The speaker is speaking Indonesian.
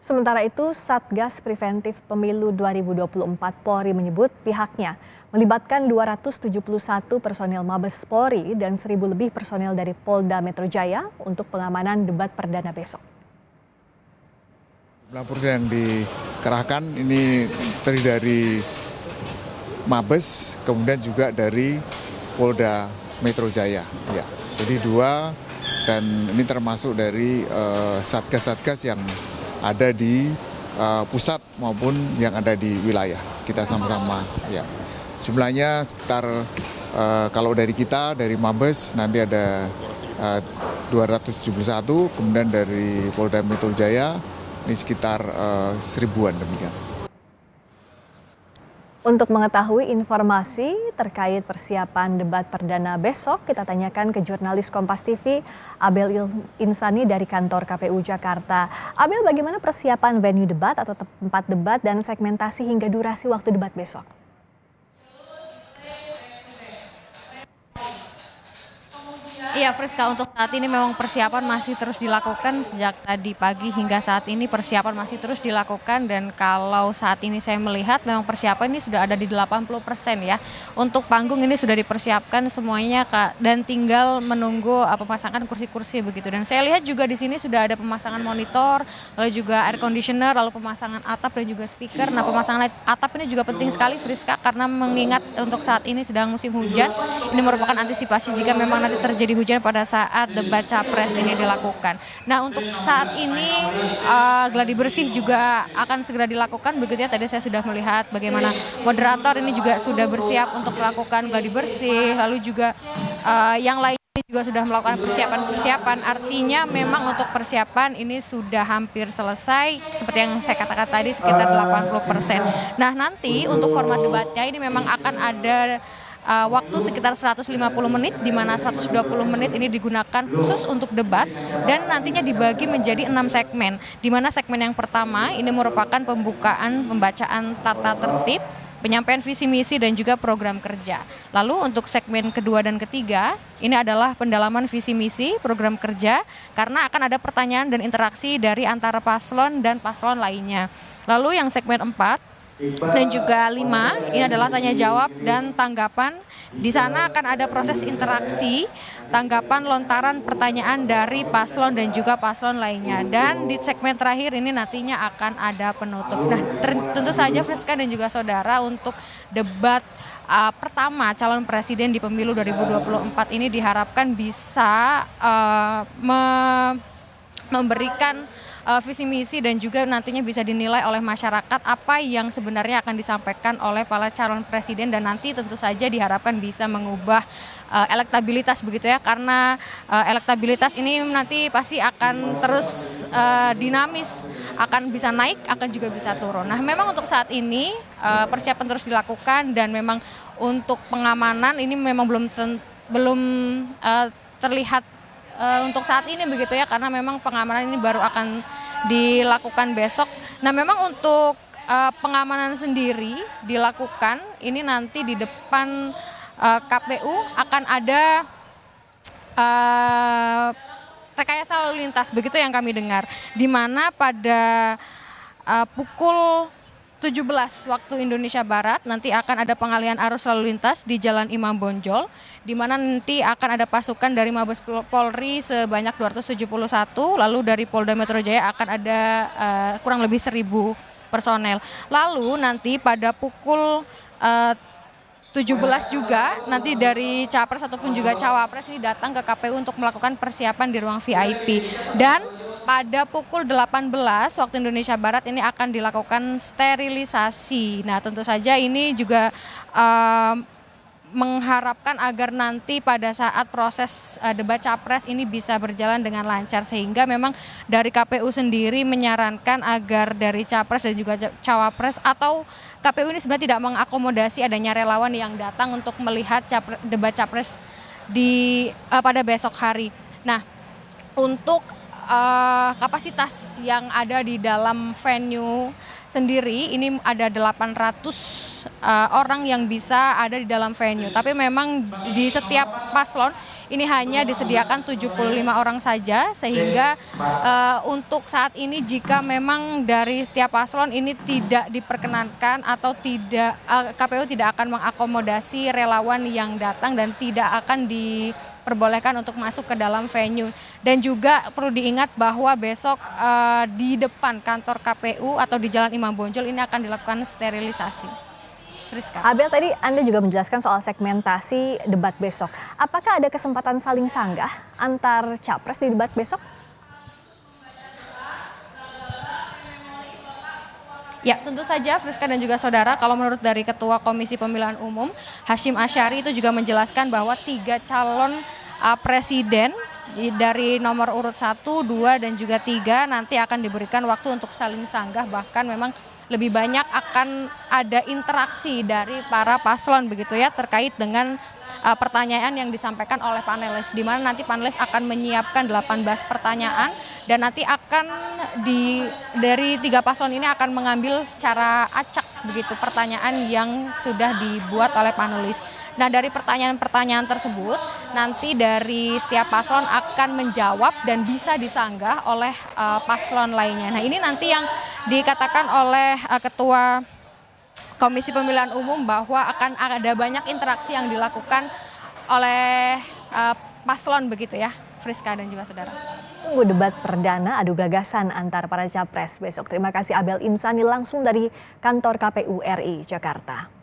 Sementara itu, Satgas Preventif Pemilu 2024 Polri menyebut pihaknya melibatkan 271 personel Mabes Polri dan 1.000 lebih personel dari Polda Metro Jaya untuk pengamanan debat perdana besok. Jumlah personel yang dikerahkan ini terdiri dari Mabes, kemudian juga dari Polda Metro Jaya. Ya, jadi 2, dan ini termasuk dari satgas-satgas yang ada di pusat maupun yang ada di wilayah. Kita sama-sama ya. Jumlahnya sekitar kalau dari kita, dari Mabes nanti ada 271, kemudian dari Polda Metro Jaya ini sekitar 1.000-an demikian. Untuk mengetahui informasi terkait persiapan debat perdana besok, kita tanyakan ke jurnalis Kompas TV, Abel Insani dari kantor KPU Jakarta. Abel, bagaimana persiapan venue debat atau tempat debat dan segmentasi hingga durasi waktu debat besok? Iya, Friska, untuk saat ini memang persiapan masih terus dilakukan sejak tadi pagi hingga saat ini persiapan masih terus dilakukan, dan kalau saat ini saya melihat memang persiapan ini sudah ada di 80% ya. Untuk panggung ini sudah dipersiapkan semuanya, Kak, dan tinggal menunggu pemasangan kursi-kursi begitu. Dan saya lihat juga di sini sudah ada pemasangan monitor, lalu juga air conditioner, lalu pemasangan atap dan juga speaker. Nah, pemasangan atap ini juga penting sekali, Friska, karena mengingat untuk saat ini sedang musim hujan. Ini merupakan antisipasi jika memang nanti terjadi hujan pada saat debat capres ini dilakukan. Nah, untuk saat ini gladi bersih juga akan segera dilakukan begitu ya. Tadi saya sudah melihat bagaimana moderator ini juga sudah bersiap untuk melakukan gladi bersih, lalu juga yang lain juga sudah melakukan persiapan. Artinya memang untuk persiapan ini sudah hampir selesai, seperti yang saya katakan tadi sekitar 80%. Nah, nanti untuk format debatnya ini memang akan ada waktu sekitar 150 menit, di mana 120 menit ini digunakan khusus untuk debat dan nantinya dibagi menjadi 6 segmen. Di mana segmen yang pertama ini merupakan pembacaan tata tertib, penyampaian visi misi dan juga program kerja. Lalu untuk segmen kedua dan ketiga ini adalah pendalaman visi misi, program kerja, karena akan ada pertanyaan dan interaksi dari antara paslon dan paslon lainnya. Lalu yang segmen 4 dan juga 5 ini adalah tanya jawab dan tanggapan. Di sana akan ada proses interaksi, tanggapan, lontaran pertanyaan dari paslon dan juga paslon lainnya. Dan di segmen terakhir ini nantinya akan ada penutup. Nah, tentu saja Friska dan juga saudara, untuk debat pertama calon presiden di pemilu 2024 ini diharapkan bisa memberikan visi misi dan juga nantinya bisa dinilai oleh masyarakat apa yang sebenarnya akan disampaikan oleh para calon presiden, dan nanti tentu saja diharapkan bisa mengubah elektabilitas begitu ya, karena elektabilitas ini nanti pasti akan terus dinamis, akan bisa naik, akan juga bisa turun. Nah, memang untuk saat ini persiapan terus dilakukan, dan memang untuk pengamanan ini memang belum terlihat untuk saat ini begitu ya, karena memang pengamanan ini baru akan dilakukan besok. Nah, memang untuk pengamanan sendiri dilakukan ini nanti di depan KPU akan ada rekayasa lalu lintas begitu yang kami dengar, di mana pada pukul 17 waktu Indonesia Barat nanti akan ada pengalihan arus lalu lintas di Jalan Imam Bonjol, di mana nanti akan ada pasukan dari Mabes Polri sebanyak 271, lalu dari Polda Metro Jaya akan ada kurang lebih 1.000 personel. Lalu nanti pada pukul 17 juga nanti dari Capres ataupun juga Cawapres ini datang ke KPU untuk melakukan persiapan di ruang VIP. Dan pada pukul 18 waktu Indonesia Barat ini akan dilakukan sterilisasi. Nah, tentu saja ini juga mengharapkan agar nanti pada saat proses debat capres ini bisa berjalan dengan lancar, sehingga memang dari KPU sendiri menyarankan agar dari capres dan juga cawapres, atau KPU ini sebenarnya tidak mengakomodasi adanya relawan yang datang untuk melihat debat capres pada besok hari. Nah, untuk kapasitas yang ada di dalam venue sendiri ini ada 800 orang yang bisa ada di dalam venue. Tapi memang di setiap paslon ini hanya disediakan 75 orang saja, sehingga untuk saat ini jika memang dari setiap paslon ini tidak diperkenankan atau tidak, KPU tidak akan mengakomodasi relawan yang datang dan tidak akan diperbolehkan untuk masuk ke dalam venue. Dan juga perlu diingat bahwa besok di depan kantor KPU atau di Jalan Imam Bonjol ini akan dilakukan sterilisasi. Friska. Abel, tadi Anda juga menjelaskan soal segmentasi debat besok. Apakah ada kesempatan saling sanggah antar capres di debat besok? Ya, tentu saja Friska dan juga saudara, kalau menurut dari Ketua Komisi Pemilihan Umum Hasyim Asyari itu juga menjelaskan bahwa 3 calon presiden dari nomor urut 1, 2, dan juga 3 nanti akan diberikan waktu untuk saling sanggah, bahkan memang lebih banyak akan ada interaksi dari para paslon begitu ya terkait dengan pertanyaan yang disampaikan oleh panelis, di mana nanti panelis akan menyiapkan 18 pertanyaan dan nanti akan dari 3 paslon ini akan mengambil secara acak begitu pertanyaan yang sudah dibuat oleh panelis. Nah, dari pertanyaan-pertanyaan tersebut nanti dari setiap paslon akan menjawab dan bisa disanggah oleh paslon lainnya. Nah, ini nanti yang dikatakan oleh Ketua Komisi Pemilihan Umum bahwa akan ada banyak interaksi yang dilakukan oleh paslon begitu ya, Friska dan juga saudara. Tunggu debat perdana adu gagasan antar para capres besok. Terima kasih Abel Insani langsung dari kantor KPU RI Jakarta.